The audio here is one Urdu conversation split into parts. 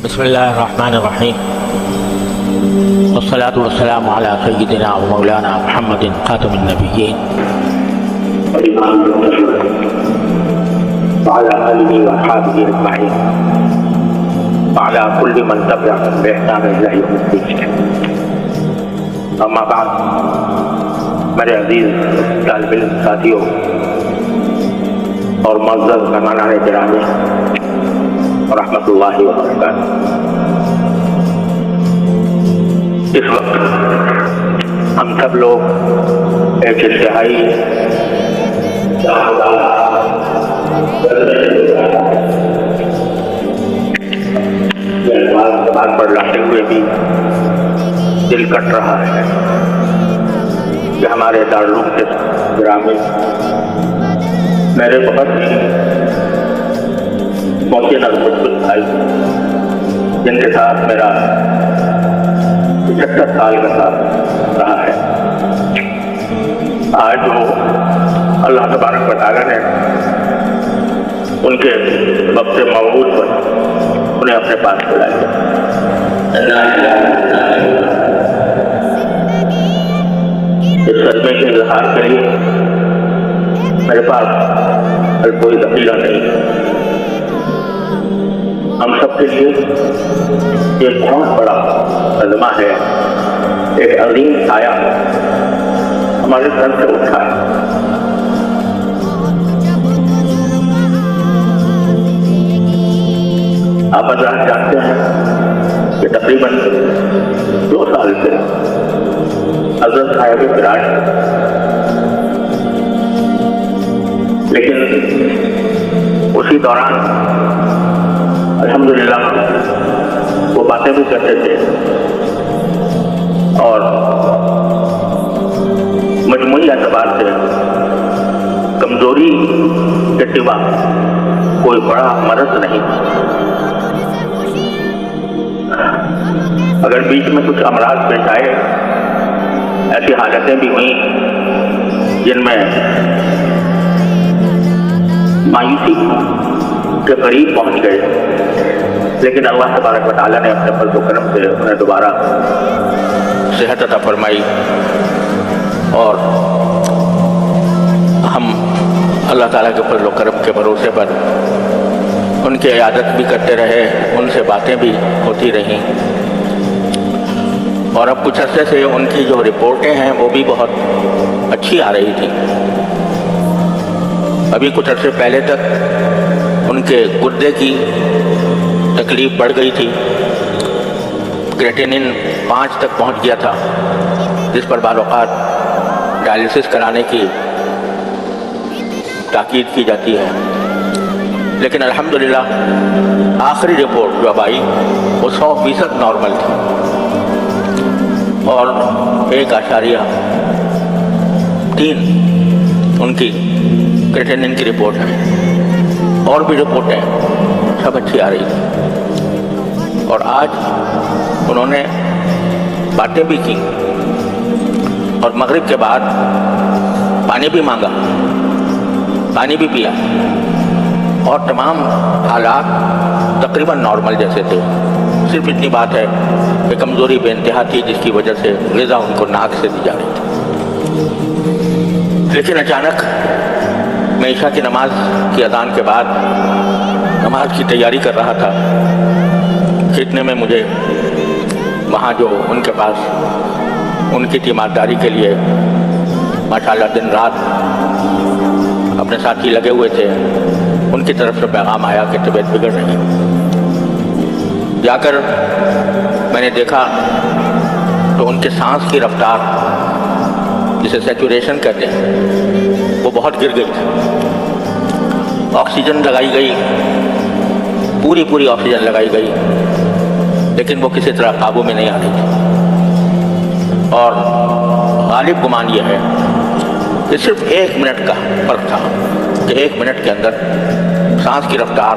بسم الله الرحمن الرحيم والصلاة والسلام على سيدنا ومولانا محمد خاتم النبيين وعلى آله وأصحابه أجمعين وعلى كل من تبعهم بإحسان إلى يوم الدين. أما بعد، میرے عزیز طالب علم ساتھیوں اور معزز مہمانان گرامی رحمۃ اللہ وبرکاتہ، اس وقت ہم سب لوگ ایک انتہائی بات پر لاتے ہوئے بھی دل کٹ رہا ہے کہ ہمارے دارالعلوم کے گرامی میرے بہت ہی محسن اور مشکل بھائی جن کے ساتھ میرا 75 سال کا ساتھ رہا ہے، آج وہ اللہ تبارک و تعالیٰ نے ان کے وقت موعود پر انہیں اپنے پاس بلایا۔ اس صدمے کے اظہار کے لیے میرے پاس کوئی ذخیرہ نہیں۔ ہم سب کے لیے ایک بہت بڑا صدمہ ہے، ایک عظیم سایہ ہمارے سر سے اٹھا ہے۔ آپ حضرات جانتے ہیں کہ تقریباً 2 سال سے حضرت صاحب فراش، لیکن اسی دوران الحمدللہ وہ باتیں بھی کرتے تھے اور مجموعی اعتبار سے کمزوری کے سوا کوئی بڑا مرض نہیں۔ اگر بیچ میں کچھ امراض پیش آئے، ایسی حالتیں بھی ہوئیں جن میں مایوسی کے قریب پہنچ گئے، لیکن اللہ تبارک و تعالیٰ نے اپنے فضل و کرم سے انہیں دوبارہ صحت عطا فرمائی، اور ہم اللہ تعالیٰ کے فضل و کرم کے بھروسے پر ان کی عیادت بھی کرتے رہے، ان سے باتیں بھی ہوتی رہیں، اور اب کچھ عرصے سے ان کی جو رپورٹیں ہیں وہ بھی بہت اچھی آ رہی تھیں۔ ابھی کچھ عرصے پہلے تک ان کے گردے کی تکلیف بڑھ گئی تھی، کریٹینن 5 تک پہنچ گیا تھا، جس پر بعض اوقات ڈائلسس کرانے کی تاکید کی جاتی ہے، لیکن الحمدللہ آخری رپورٹ جو اب آئی وہ 100% نارمل تھی، اور 1.3 ان کی کریٹینن کی رپورٹ ہے، اور بھی رپورٹیں سب اچھی آ رہی تھی۔ اور آج انہوں نے باتیں بھی کی، اور مغرب کے بعد پانی بھی مانگا، پانی بھی پیا، اور تمام حالات تقریباً نارمل جیسے تھے۔ صرف اتنی بات ہے کہ کمزوری بے انتہا تھی، جس کی وجہ سے غذا ان کو ناک سے دی جا رہی تھی۔ لیکن اچانک میں عشاء کی نماز کی اذان کے بعد نماز کی تیاری کر رہا تھا کہ اتنے میں مجھے وہاں جو ان کے پاس ان کی تیمارداری کے لیے ماشاءاللہ دن رات اپنے ساتھی لگے ہوئے تھے، ان کی طرف سے پیغام آیا کہ طبیعت بگڑ رہی ہے۔ جا کر میں نے دیکھا تو ان کے سانس کی رفتار، جسے سیچوریشن کہتے ہیں، وہ بہت گر گئی تھی۔ آکسیجن لگائی گئی، پوری آکسیجن لگائی گئی، لیکن وہ کسی طرح قابو میں نہیں آ رہی تھی، اور غالب گمان یہ ہے کہ صرف 1 منٹ کا فرق تھا کہ 1 منٹ کے اندر سانس کی رفتار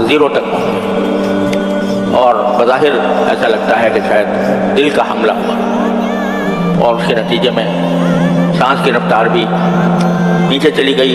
0 تک پہنچ گئی، اور بظاہر ایسا لگتا ہے کہ شاید دل کا حملہ ہوا، اور اس کے نتیجے میں سانس کی رفتار بھی نیچے چلی گئی،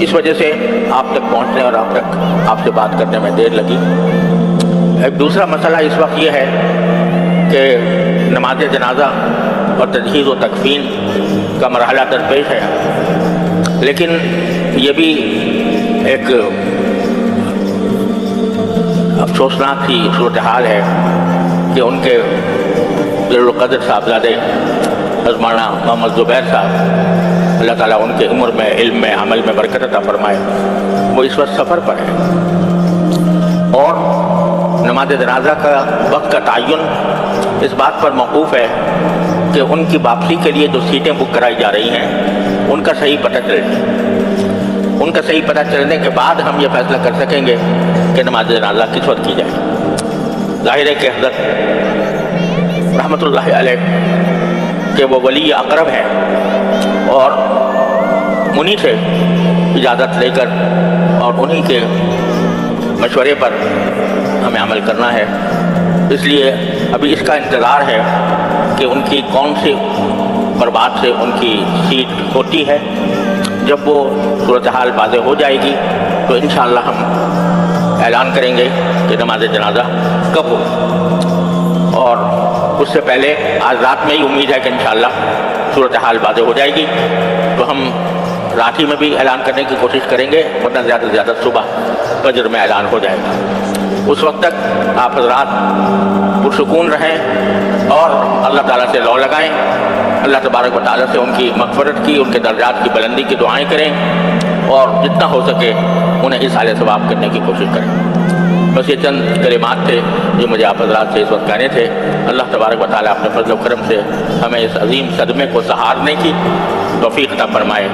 اس وجہ سے آپ تک پہنچنے اور آپ سے بات کرنے میں دیر لگی۔ ایک دوسرا مسئلہ اس وقت یہ ہے کہ نماز جنازہ اور تجہیز و تکفین کا مرحلہ درپیش ہے، لیکن یہ بھی ایک افسوسناک سی صورتحال ہے کہ ان کے جلیل القدر صاحبزادے حضرت مولانا محمد زبیر صاحب، اللہ تعالیٰ ان کے عمر میں، علم میں، عمل میں برکت عطا فرمائے، وہ اس وقت سفر پر ہے، اور نماز جنازہ کا وقت کا تعین اس بات پر موقوف ہے کہ ان کی واپسی کے لیے جو سیٹیں بک کرائی جا رہی ہیں ان کا صحیح پتہ چلے۔ ان کا صحیح پتہ چلنے کے بعد ہم یہ فیصلہ کر سکیں گے کہ نماز جنازہ کس وقت کی جائے۔ ظاہر ہے کہ حضرت رحمۃ اللہ علیہ کہ وہ ولی اقرب ہیں، اور انہی سے اجازت لے کر اور انہی کے مشورے پر ہمیں عمل کرنا ہے۔ اس لیے ابھی اس کا انتظار ہے کہ ان کی کون سی برباد سے ان کی سیٹ ہوتی ہے۔ جب وہ صورتحال واضح ہو جائے گی تو انشاءاللہ ہم اعلان کریں گے کہ نماز جنازہ کب ہو، اور اس سے پہلے آج رات میں ہی امید ہے کہ انشاءاللہ صورتحال واضح ہو جائے گی تو ہم رات ہی میں بھی اعلان کرنے کی کوشش کریں گے، ورنہ زیادہ سے زیادہ صبح فجر میں اعلان ہو جائے گا۔ اس وقت تک آپ حضرات پرسکون رہیں اور اللہ تعالیٰ سے لو لگائیں، اللہ تبارک و تعالیٰ سے ان کی مغفرت کی، ان کے درجات کی بلندی کی دعائیں کریں، اور جتنا ہو سکے انہیں اصالہ ثواب کرنے کی کوشش کریں۔ بس یہ چند کلمات تھے جو مجھے آپ حضرات سے اس وقت کہنے تھے۔ اللہ تبارک و تعالیٰ اپنے فضل و کرم سے ہمیں اس عظیم صدمے کو سہارنے کی توفیق عطا فرمائے،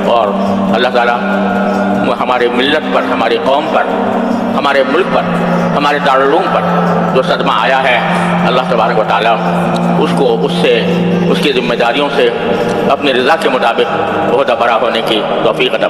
اور اللہ تعالیٰ ہمارے ملت پر، ہماری قوم پر، ہمارے ملک پر، ہمارے دارالعلوم پر جو صدمہ آیا ہے، اللہ تبارک و تعالیٰ اس کو اس کی ذمہ داریوں سے اپنی رضا کے مطابق عہدہ برا ہونے کی توفیق عطا